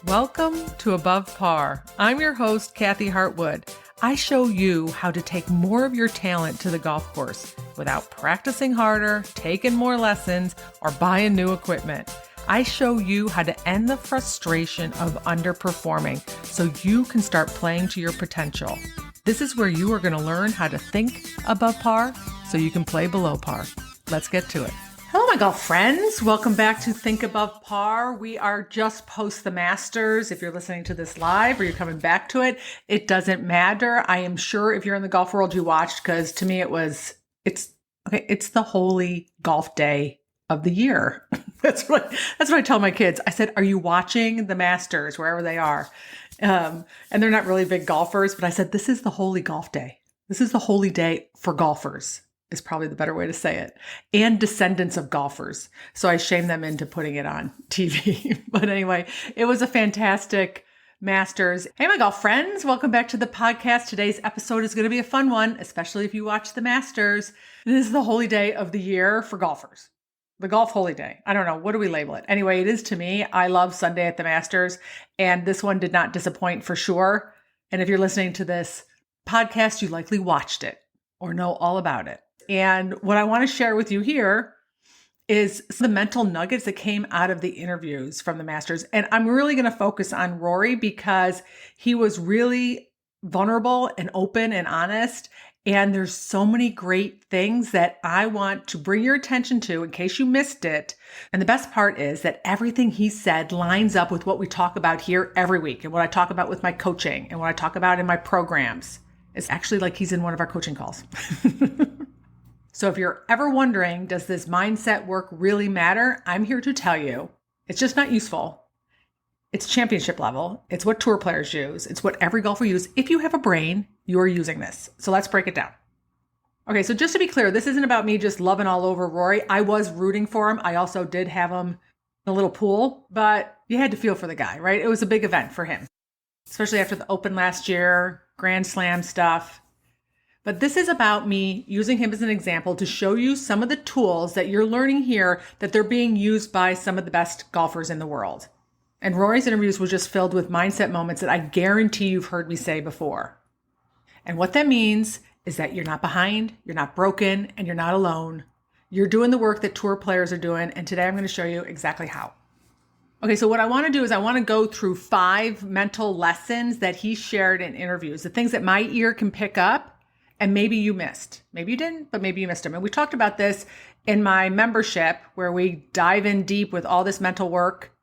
Welcome to Above Par. I'm your host, Kathy Hartwood. I show you how to take more of your talent to the golf course without practicing harder, taking more lessons, or buying new equipment. I show you how to end the frustration of underperforming so you can start playing to your potential. This is where you are going to learn how to think above par so you can play below par. Let's get to it. Hello, my golf friends. Welcome back to Think Above Par. We are just post the Masters. If you're listening to this live or you're coming back to it, it doesn't matter. I am sure if you're in the golf world, you watched, because to me it's the holy golf day of the year. That's what I tell my kids. I said, are you watching the Masters wherever they are? And they're not really big golfers, but I said, this is the holy golf day. This is the holy day for golfers, is probably the better way to say it, and descendants of golfers. So I shame them into putting it on TV. But anyway, it was a fantastic Masters. Hey, my golf friends, welcome back to the podcast. Today's episode is going to be a fun one, especially if you watch the Masters. This is the holy day of the year for golfers. The golf holy day. I don't know. What do we label it? Anyway, it is to me. I love Sunday at the Masters, and this one did not disappoint for sure. And if you're listening to this podcast, you likely watched it or know all about it. And what I want to share with you here is the mental nuggets that came out of the interviews from the Masters. And I'm really going to focus on Rory because he was really vulnerable and open and honest. And there's so many great things that I want to bring your attention to in case you missed it. And the best part is that everything he said lines up with what we talk about here every week and what I talk about with my coaching and what I talk about in my programs. It's actually like he's in one of our coaching calls. So if you're ever wondering, does this mindset work really matter? I'm here to tell you, it's just not useful. It's championship level. It's what tour players use. It's what every golfer uses. If you have a brain, you're using this. So let's break it down. Okay, so just to be clear, this isn't about me just loving all over Rory. I was rooting for him. I also did have him in a little pool, but you had to feel for the guy, right? It was a big event for him, especially after the Open last year, Grand Slam stuff. But this is about me using him as an example to show you some of the tools that you're learning here that they're being used by some of the best golfers in the world. And Rory's interviews were just filled with mindset moments that I guarantee you've heard me say before. And what that means is that you're not behind, you're not broken, and you're not alone. You're doing the work that tour players are doing. And today I'm going to show you exactly how. Okay, so what I want to do is I want to go through 5 mental lessons that he shared in interviews, the things that my ear can pick up. And maybe you missed. Maybe you didn't, but maybe you missed them. And we talked about this in my membership where we dive in deep with all this mental work.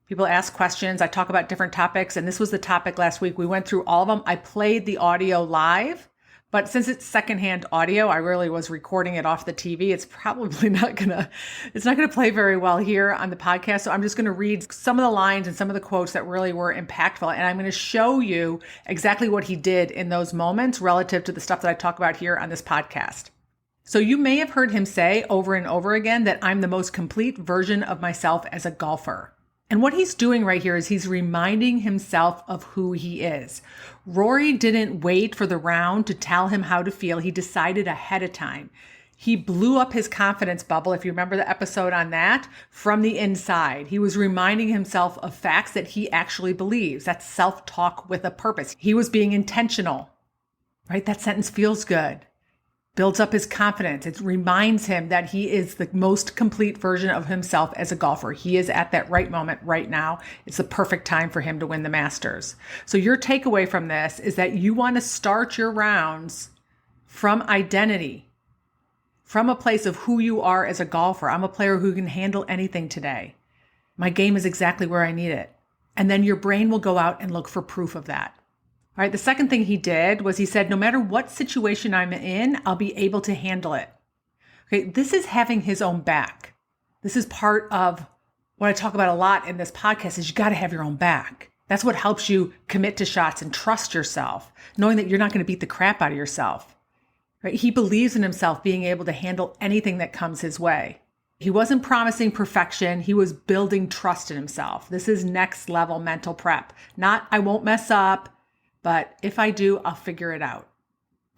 People ask questions. I talk about different topics. And this was the topic last week. We went through all of them. I played the audio live. But since it's secondhand audio, I really was recording it off the TV. It's probably not gonna play very well here on the podcast. So I'm just gonna read some of the lines and some of the quotes that really were impactful. And I'm gonna show you exactly what he did in those moments relative to the stuff that I talk about here on this podcast. So you may have heard him say over and over again that I'm the most complete version of myself as a golfer. And what he's doing right here is he's reminding himself of who he is. Rory didn't wait for the round to tell him how to feel. He decided ahead of time. He blew up his confidence bubble, if you remember the episode on that, from the inside. He was reminding himself of facts that he actually believes. That's self-talk with a purpose. He was being intentional, right? That sentence feels good. Builds up his confidence. It reminds him that he is the most complete version of himself as a golfer. He is at that right moment right now. It's the perfect time for him to win the Masters. So your takeaway from this is that you want to start your rounds from identity, from a place of who you are as a golfer. I'm a player who can handle anything today. My game is exactly where I need it. And then your brain will go out and look for proof of that. All right, the second thing he did was he said, no matter what situation I'm in, I'll be able to handle it. Okay, this is having his own back. This is part of what I talk about a lot in this podcast is you got to have your own back. That's what helps you commit to shots and trust yourself, knowing that you're not going to beat the crap out of yourself. Right? He believes in himself being able to handle anything that comes his way. He wasn't promising perfection. He was building trust in himself. This is next level mental prep. Not, I won't mess up, but if I do, I'll figure it out.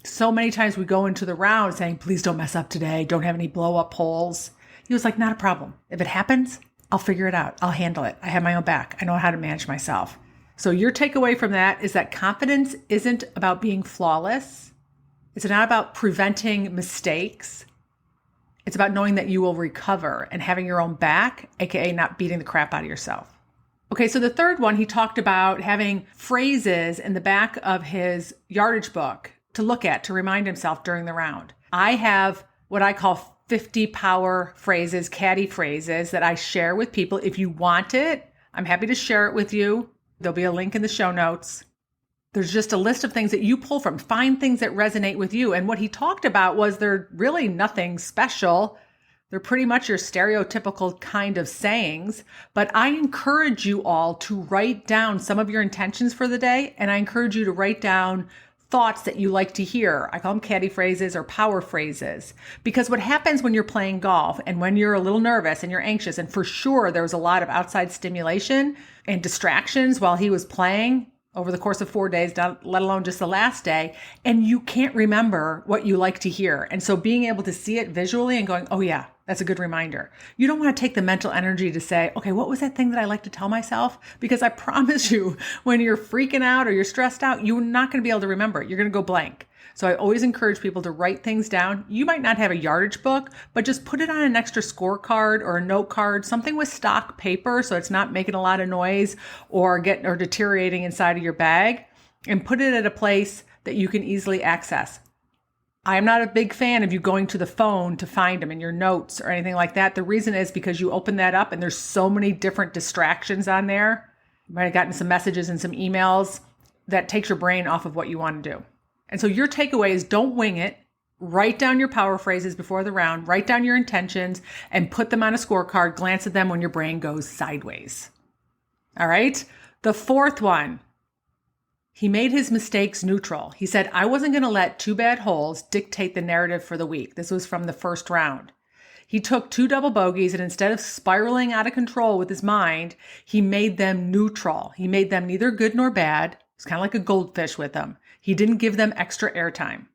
So many times we go into the round saying, please don't mess up today. Don't have any blow up holes. He was like, not a problem. If it happens, I'll figure it out. I'll handle it. I have my own back. I know how to manage myself. So your takeaway from that is that confidence isn't about being flawless. It's not about preventing mistakes. It's about knowing that you will recover and having your own back, aka not beating the crap out of yourself. Okay, so the third one, he talked about having phrases in the back of his yardage book to look at, to remind himself during the round. I have what I call 50 power phrases, caddy phrases that I share with people. If you want it, I'm happy to share it with you. There'll be a link in the show notes. There's just a list of things that you pull from. Find things that resonate with you. And what he talked about was they're really nothing special. They're pretty much your stereotypical kind of sayings. But I encourage you all to write down some of your intentions for the day. And I encourage you to write down thoughts that you like to hear. I call them caddy phrases or power phrases. Because what happens when you're playing golf and when you're a little nervous and you're anxious, and for sure there was a lot of outside stimulation and distractions while he was playing over the course of 4 days, let alone just the last day, and you can't remember what you like to hear. And so being able to see it visually and going, oh yeah, that's a good reminder. You don't want to take the mental energy to say, okay, what was that thing that I like to tell myself? Because I promise you, when you're freaking out or you're stressed out, you're not going to be able to remember it. You're going to go blank. So I always encourage people to write things down. You might not have a yardage book, but just put it on an extra scorecard or a note card, something with stock paper so it's not making a lot of noise or deteriorating inside of your bag, and put it at a place that you can easily access. I'm not a big fan of you going to the phone to find them in your notes or anything like that. The reason is because you open that up and there's so many different distractions on there. You might have gotten some messages and some emails that takes your brain off of what you want to do. And so your takeaway is don't wing it. Write down your power phrases before the round, write down your intentions, and put them on a scorecard. Glance at them when your brain goes sideways. All right. The fourth one, he made his mistakes neutral. He said, I wasn't going to let 2 bad holes dictate the narrative for the week. This was from the first round. He took 2 double bogeys, and instead of spiraling out of control with his mind, he made them neutral. He made them neither good nor bad. It's kind of like a goldfish with them. He didn't give them extra airtime.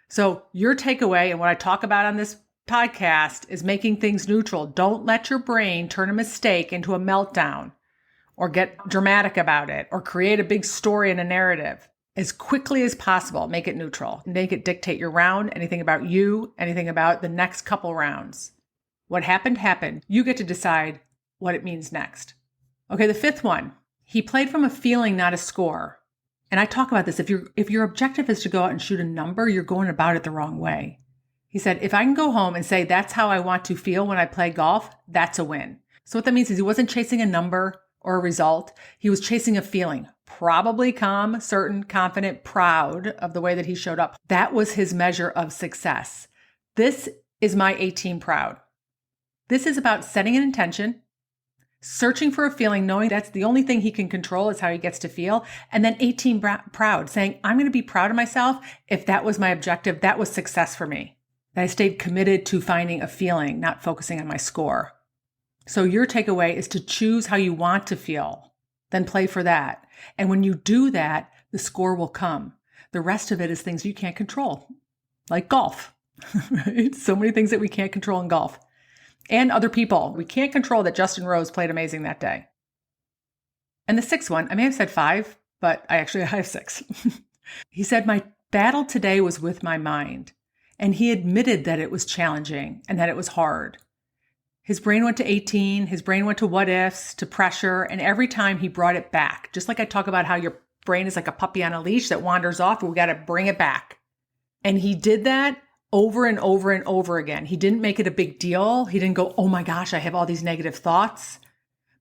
So your takeaway, and what I talk about on this podcast, is making things neutral. Don't let your brain turn a mistake into a meltdown or get dramatic about it or create a big story and a narrative. As quickly as possible, make it neutral. Make it dictate your round, anything about you, anything about the next couple rounds. What happened, happened. You get to decide what it means next. Okay, the fifth one. He played from a feeling, not a score. And I talk about this. If your objective is to go out and shoot a number, you're going about it the wrong way. He said, if I can go home and say, that's how I want to feel when I play golf, that's a win. So what that means is he wasn't chasing a number or a result. He was chasing a feeling, probably calm, certain, confident, proud of the way that he showed up. That was his measure of success. This is my 18 proud. This is about setting an intention, searching for a feeling, knowing that's the only thing he can control is how he gets to feel. And then 18 proud, saying, I'm going to be proud of myself. If that was my objective, that was success for me. That I stayed committed to finding a feeling, not focusing on my score. So your takeaway is to choose how you want to feel, then play for that. And when you do that, the score will come. The rest of it is things you can't control, like golf. Right? So many things that we can't control in golf. And other people. We can't control that Justin Rose played amazing that day. And the sixth one, I may have said 5, but I have 6. He said, my battle today was with my mind. And he admitted that it was challenging and that it was hard. His brain went to 18. His brain went to what ifs, to pressure. And every time he brought it back, just like I talk about how your brain is like a puppy on a leash that wanders off, and we got to bring it back. And he did that over and over and over again. He didn't make it a big deal. He didn't go, oh my gosh, I have all these negative thoughts.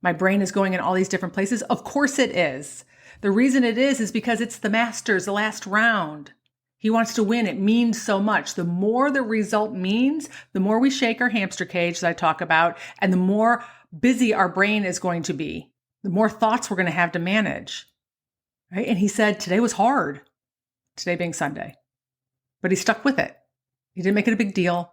My brain is going in all these different places. Of course it is. The reason it is because it's the Masters, the last round. He wants to win. It means so much. The more the result means, the more we shake our hamster cage that I talk about, and the more busy our brain is going to be, the more thoughts we're going to have to manage. Right? And he said, today was hard. Today being Sunday. But he stuck with it. He didn't make it a big deal.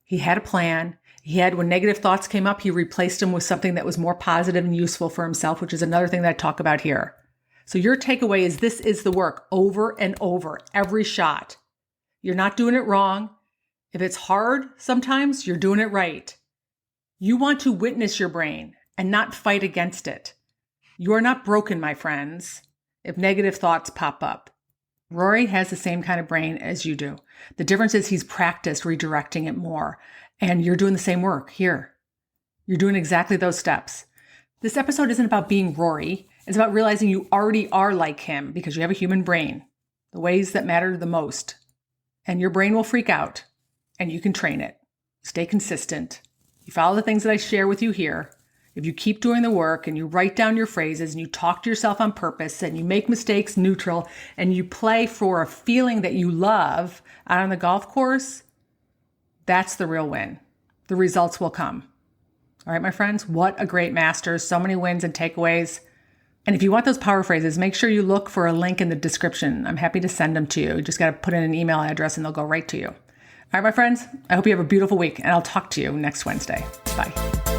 He had a plan. When negative thoughts came up, he replaced them with something that was more positive and useful for himself, which is another thing that I talk about here. So your takeaway is this is the work over and over, every shot. You're not doing it wrong. If it's hard, sometimes you're doing it right. You want to witness your brain and not fight against it. You are not broken, my friends, if negative thoughts pop up. Rory has the same kind of brain as you do. The difference is he's practiced redirecting it more, and you're doing the same work here. You're doing exactly those steps. This episode isn't about being Rory. It's about realizing you already are like him because you have a human brain, the ways that matter the most. And your brain will freak out, and you can train it. Stay consistent. You follow the things that I share with you here. If you keep doing the work and you write down your phrases and you talk to yourself on purpose and you make mistakes neutral and you play for a feeling that you love out on the golf course, that's the real win. The results will come. All right, my friends, what a great Masters. So many wins and takeaways. And if you want those power phrases, make sure you look for a link in the description. I'm happy to send them to you. You just got to put in an email address and they'll go right to you. All right, my friends, I hope you have a beautiful week and I'll talk to you next Wednesday. Bye.